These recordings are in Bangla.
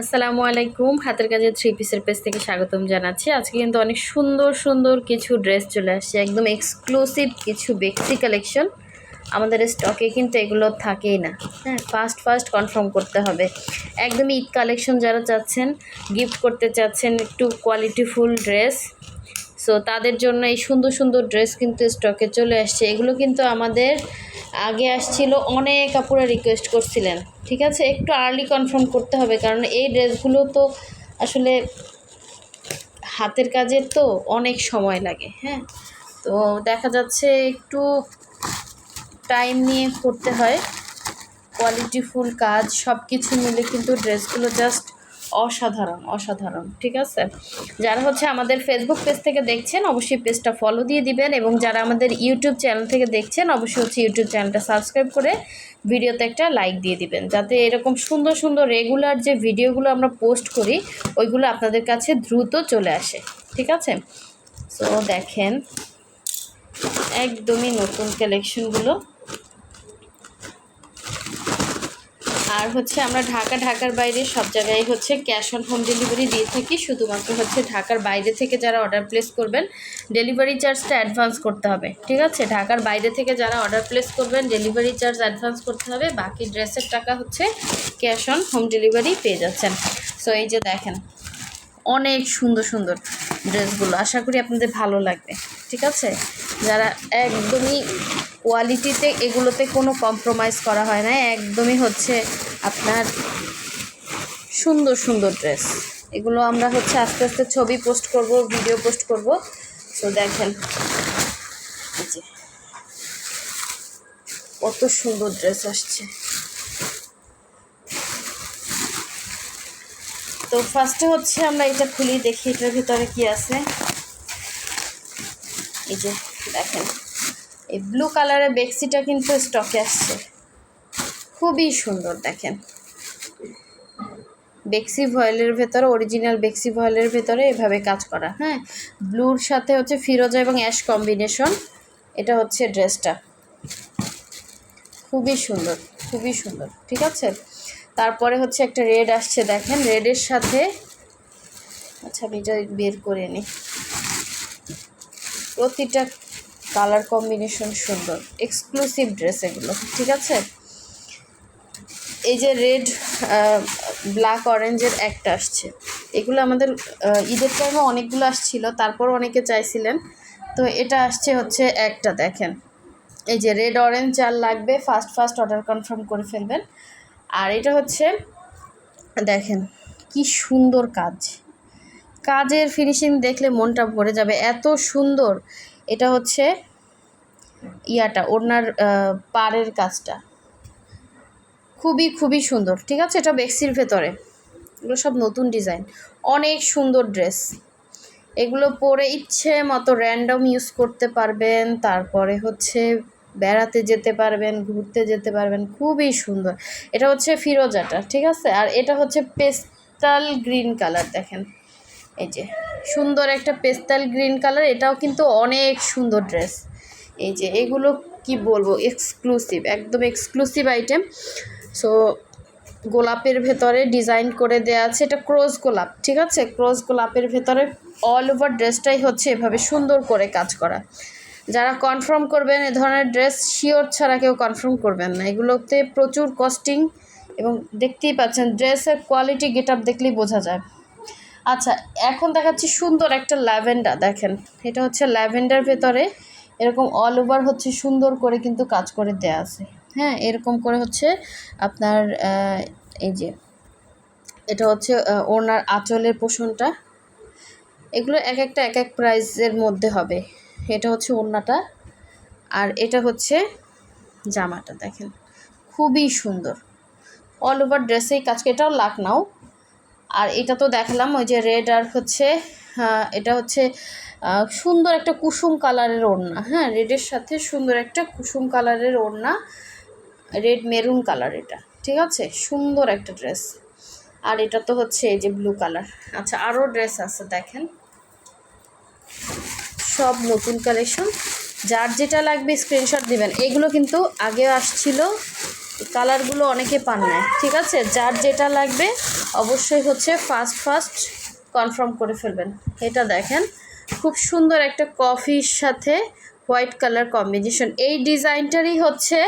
আসসালামু আলাইকুম। হাতের কাজের থ্রি পিসের পেজ থেকে স্বাগতম জানাচ্ছি। আজকে কিন্তু অনেক সুন্দর সুন্দর কিছু ড্রেস চলে আসছে, একদম এক্সক্লুসিভ কিছু বেক্সি কালেকশন। আমাদের স্টকে কিন্তু এগুলো থাকেই না। হ্যাঁ, ফার্স্ট কনফার্ম করতে হবে। একদমই ঈদ কালেকশন যারা চাচ্ছেন, গিফট করতে চাচ্ছেন একটু কোয়ালিটিফুল ড্রেস, সো তাদের জন্য এই সুন্দর সুন্দর ড্রেস কিন্তু স্টকে চলে আসছে। এগুলো কিন্তু আমাদের আগে আসছিল, অনেক আপুরা রিকোয়েস্ট করছিলেন। ঠিক আছে, একটু আর্লি কনফার্ম করতে হবে, কারণ এই ড্রেসগুলো তো আসলে হাতের কাজের তো অনেক সময় লাগে। হ্যাঁ, তো দেখা যাচ্ছে একটু টাইম নিয়ে করতে হয়। কোয়ালিটিফুল কাজ সব কিছু মিলে কিন্তু ড্রেসগুলো জাস্ট অসাধারণ। ঠিক আছে, যারা হচ্ছে আমাদের ফেসবুক পেজ থেকে দেখছেন অবশ্যই পেজটা ফলো দিয়ে দিবেন, এবং যারা আমাদের ইউটিউব চ্যানেল থেকে দেখছেন অবশ্যই হচ্ছে ইউটিউব চ্যানেলটা সাবস্ক্রাইব করে ভিডিওতে একটা লাইক দিয়ে দিবেন, যাতে এরকম সুন্দর সুন্দর রেগুলার যে ভিডিওগুলো আমরা পোস্ট করি ওইগুলো আপনাদের কাছে দ্রুত চলে আসে। ঠিক আছে, সো দেখেন একদমই নতুন কালেকশনগুলো। আর হচ্ছে আমরা ঢাকার বাইরে সব জায়গায় হচ্ছে ক্যাশ অন হোম ডেলিভারি দিয়ে থাকি। শুধুমাত্র হচ্ছে ঢাকার বাইরে থেকে যারা অর্ডার প্লেস করবেন ডেলিভারি চার্জটা অ্যাডভান্স করতে হবে। ঠিক আছে, ঢাকার বাইরে থেকে যারা অর্ডার প্লেস করবেন ডেলিভারি চার্জ অ্যাডভান্স করতে হবে, বাকি ড্রেসের টাকা হচ্ছে ক্যাশ অন হোম ডেলিভারি পেয়ে যাচ্ছেন। সো এই যে দেখেন অনেক সুন্দর সুন্দর ড্রেসগুলো, আশা করি আপনাদের ভালো লাগবে। ঠিক আছে, যারা একদমই কোয়ালিটিতে এগুলোতে কোনো কম্প্রোমাইজ করা হয় না, একদমই হচ্ছে আপনার সুন্দর সুন্দর ড্রেস। এগুলো আমরা হচ্ছে আস্তে আস্তে ছবি পোস্ট করব, ভিডিও পোস্ট করব। সো দেখেন এই যে কত সুন্দর ড্রেস আসছে। তো ফার্স্টে হচ্ছে আমরা এটা খুলি, দেখি এটার ভিতরে কি আছে। এই যে দেখেন এই ব্লু কালারের বেক্সিটা কিন্তু স্টকে আসছে, খুবই সুন্দর। দেখেন বেক্সি ভয়েলের ভেতরে, অরিজিনাল বেক্সি ভয়েলের ভেতরে এভাবে কাজ করা। হ্যাঁ, ব্লুর সাথে হচ্ছে ফিরোজা এবং অ্যাশ কম্বিনেশন। এটা হচ্ছে ড্রেসটা, খুবই সুন্দর। ঠিক আছে, তারপরে হচ্ছে একটা রেড আসছে, দেখেন রেডের সাথে, আচ্ছা আমি এটা বের করে নিই। প্রতিটা কালার কম্বিনেশন সুন্দর, এক্সক্লুসিভ ড্রেস এগুলো। ঠিক আছে, এই যে রেড ব্ল্যাক অরেঞ্জের একটা আসছে, এগুলো আমাদের ঈদের টাইমে অনেকগুলো আসছিল, তারপর অনেকে চাইছিলেন, তো এটা আসছে হচ্ছে একটা। দেখেন এই যে রেড অরেঞ্জ যার লাগবে ফার্স্ট অর্ডার কনফার্ম করে ফেলবেন। আর এটা হচ্ছে দেখেন কি সুন্দর কাজের ফিনিশিং দেখলে মনটা ভরে যাবে, এত সুন্দর। এটা হচ্ছে ইয়াটা ওড়নার পাড়ের কাজটা খুবই সুন্দর। ঠিক আছে, এটা বেক্সির ভেতরে, এগুলো সব নতুন ডিজাইন, অনেক সুন্দর ড্রেস। এগুলো পরে ইচ্ছে মতো র্যান্ডম ইউজ করতে পারবেন, তারপরে হচ্ছে বেড়াতে যেতে পারবেন, ঘুরতে যেতে পারবেন, খুবই সুন্দর। এটা হচ্ছে ফিরোজাটা। ঠিক আছে, আর এটা হচ্ছে পেস্টাল গ্রিন কালার। দেখেন এই যে সুন্দর একটা পেস্টাল গ্রিন কালার, এটাও কিন্তু অনেক সুন্দর ড্রেস। এই যে এগুলো কি বলবো, এক্সক্লুসিভ, একদম এক্সক্লুসিভ আইটেম। সো গোলাপের ভেতরে ডিজাইন করে দেওয়া আছে, এটা ক্রস গোলাপ। ঠিক আছে, ক্রস গোলাপের ভেতরে অল ওভার ড্রেসটাই হচ্ছে এভাবে সুন্দর করে কাজ করা। যারা কনফার্ম করবেন এ ধরনের ড্রেস, শিওর ছাড়া কেউ কনফার্ম করবেন না, এগুলোতে প্রচুর কস্টিং, এবং দেখতেই পাচ্ছেন ড্রেসের কোয়ালিটি গেট আপ দেখলেই বোঝা যায়। আচ্ছা, এখন দেখাচ্ছি সুন্দর একটা ল্যাভেন্ডার। দেখেন এটা হচ্ছে ল্যাভেন্ডার ভেতরে এরকম অল ওভার হচ্ছে সুন্দর করে কিন্তু কাজ করে দেয়া আছে। হ্যাঁ, এরকম করে হচ্ছে আপনার এই যে এটা হচ্ছে ওনার আঁচলের পোষণটা, এগুলো এক একটা এক এক প্রাইসের মধ্যে হবে। এটা হচ্ছে ওড়নাটা, আর এটা হচ্ছে জামাটা। দেখেন খুবই সুন্দর, অল ওভার ড্রেসেই কাজ। এটাও লাকনাও, আর এটা তো দেখালাম ওই যে রেড, আর হচ্ছে এটা হচ্ছে সুন্দর একটা কুসুম কালারের ওড়না। হ্যাঁ, রেডের সাথে সুন্দর একটা কুসুম কালারের ওড়না, রেড মেরুন কালার এটা। ঠিক আছে, সুন্দর একটা ড্রেস। আর এটা তো হচ্ছে এই যে ব্লু কালার। আচ্ছা, আরও ড্রেস আছে, দেখেন সব নতুন কালেকশন, যার যেটা লাগবে স্ক্রিনশট দিবেন। এগুলো কিন্তু আগেও আসছিল, কালারগুলো অনেকে পান না, ঠিক আছে? যার যেটা লাগবে অবশ্যই হচ্ছে ফার্স্ট কনফার্ম করে ফেলবেন। এটা দেখেন খুব সুন্দর একটা কফির সাথে হোয়াইট কালার কম্বিনেশন। এই ডিজাইনটারই হচ্ছে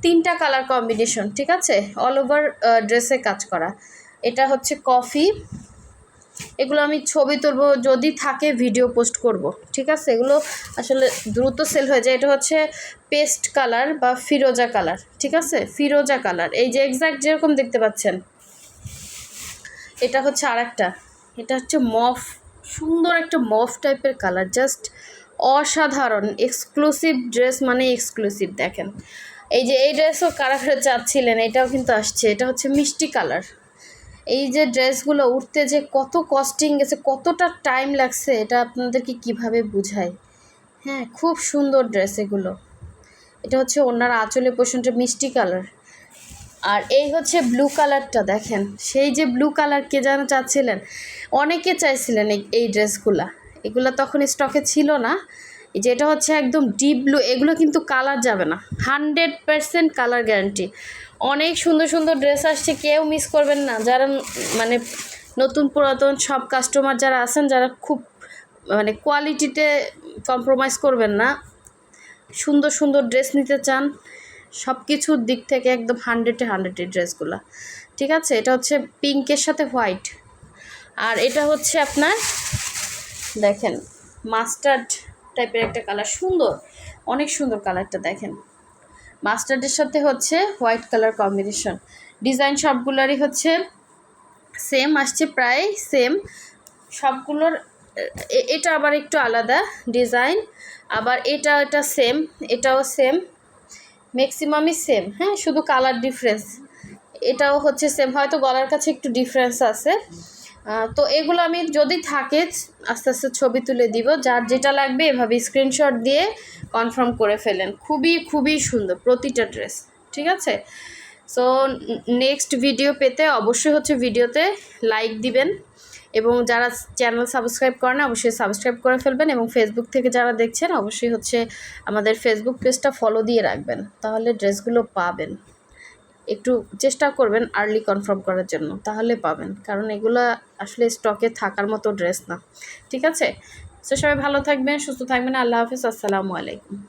3টা কালার কম্বিনেশন, ঠিক আছে? অল ওভার ড্রেসে কাজ করা। এটা হচ্ছে কফি, এগুলো আমি ছবি তুলবো, যদি থাকে ভিডিও পোস্ট করব, ঠিক আছে? এগুলো আসলে দ্রুত সেল হয়ে যায়। এটা হচ্ছে পেস্ট কালার বা ফিরোজা কালার, ঠিক আছে? ফিরোজা কালার, এই যে এক্স্যাক্ট যেরকম দেখতে পাচ্ছেন। এটা হচ্ছে আরেকটা, এটা হচ্ছে মফ, সুন্দর একটা মফ টাইপের কালার, জাস্ট অসাধারণ। এক্সক্লুসিভ ড্রেস মানে এক্সক্লুসিভ। দেখেন এই যে এই ড্রেসও কারা কারা চাচ্ছিলেন, এটাও কিন্তু আসছে। এটা হচ্ছে মিষ্টি কালার। এই যে ড্রেসগুলো উঠতে যে কত কস্টিং গেছে, কতটা টাইম লাগছে, এটা আপনাদেরকে কিভাবে বুঝাই। হ্যাঁ, খুব সুন্দর ড্রেস এগুলো। এটা হচ্ছে ওনার আঁচলের পোর্শনটা মিষ্টি কালার। আর এই হচ্ছে ব্লু কালারটা, দেখেন সেই যে ব্লু কালার কে যেন চাচ্ছিলেন, অনেকে চাইছিলেন এই ড্রেসগুলা। এগুলো তখন স্টকে ছিল না। এই যে এটা হচ্ছে একদম ডিপ ব্লু, এগুলো কিন্তু কালার যাবে না, 100% কালার গ্যারান্টি। অনেক সুন্দর সুন্দর ড্রেস আসছে, কেউ মিস করবেন না। যারা মানে নতুন পুরাতন সব কাস্টমার যারা আছেন, যারা খুব মানে কোয়ালিটিতে কম্প্রোমাইজ করবেন না, সুন্দর সুন্দর ড্রেস নিতে চান, সব কিছুর দিক থেকে একদম 100-এ 100 এই ড্রেসগুলো, ঠিক আছে? এটা হচ্ছে পিঙ্কের সাথে হোয়াইট। আর এটা হচ্ছে আপনার দেখেন মাস্টার্ড টাইপের একটা কালার, সুন্দর, অনেক সুন্দর কালারটা। দেখেন মাস্টার্ডের সাথে হচ্ছে হোয়াইট কালার কম্বিনেশন। ডিজাইন সবগুলোরই হচ্ছে সেম আসছে, প্রায় সেম সবগুলোর। এটা আবার একটু আলাদা ডিজাইন, আবার এটা সেম, এটাও সেম, ম্যাক্সিমামই সেম। হ্যাঁ, শুধু কালার ডিফারেন্স। এটাও হচ্ছে সেম, হয়তো গলার কাছে একটু ডিফারেন্স আছে। তো এগুলো আমি যদি থাকে আস্তে আস্তে ছবি তুলে দিব। যার যেটা লাগবে এভাবে স্ক্রিনশট দিয়ে কনফার্ম করে ফেলেন। খুবই খুবই সুন্দর প্রতিটা ড্রেস, ঠিক আছে? সো নেক্সট ভিডিও পেতে অবশ্যই হচ্ছে ভিডিওতে লাইক দিবেন, এবং যারা চ্যানেল সাবস্ক্রাইব করেন অবশ্যই সাবস্ক্রাইব করে ফেলবেন, এবং ফেসবুক থেকে যারা দেখছেন অবশ্যই হচ্ছে আমাদের ফেসবুক পেজটা ফলো দিয়ে রাখবেন, তাহলে ড্রেসগুলো পাবেন। একটু চেষ্টা করবেন আর্লি কনফার্ম করার জন্য, তাহলে পাবেন, কারণ এগুলো আসলে স্টকে থাকার মতো ড্রেস না, ঠিক আছে? তো সবাই ভালো থাকবেন, সুস্থ থাকবেন। আল্লাহ হাফিজ, আসসালামু আলাইকুম।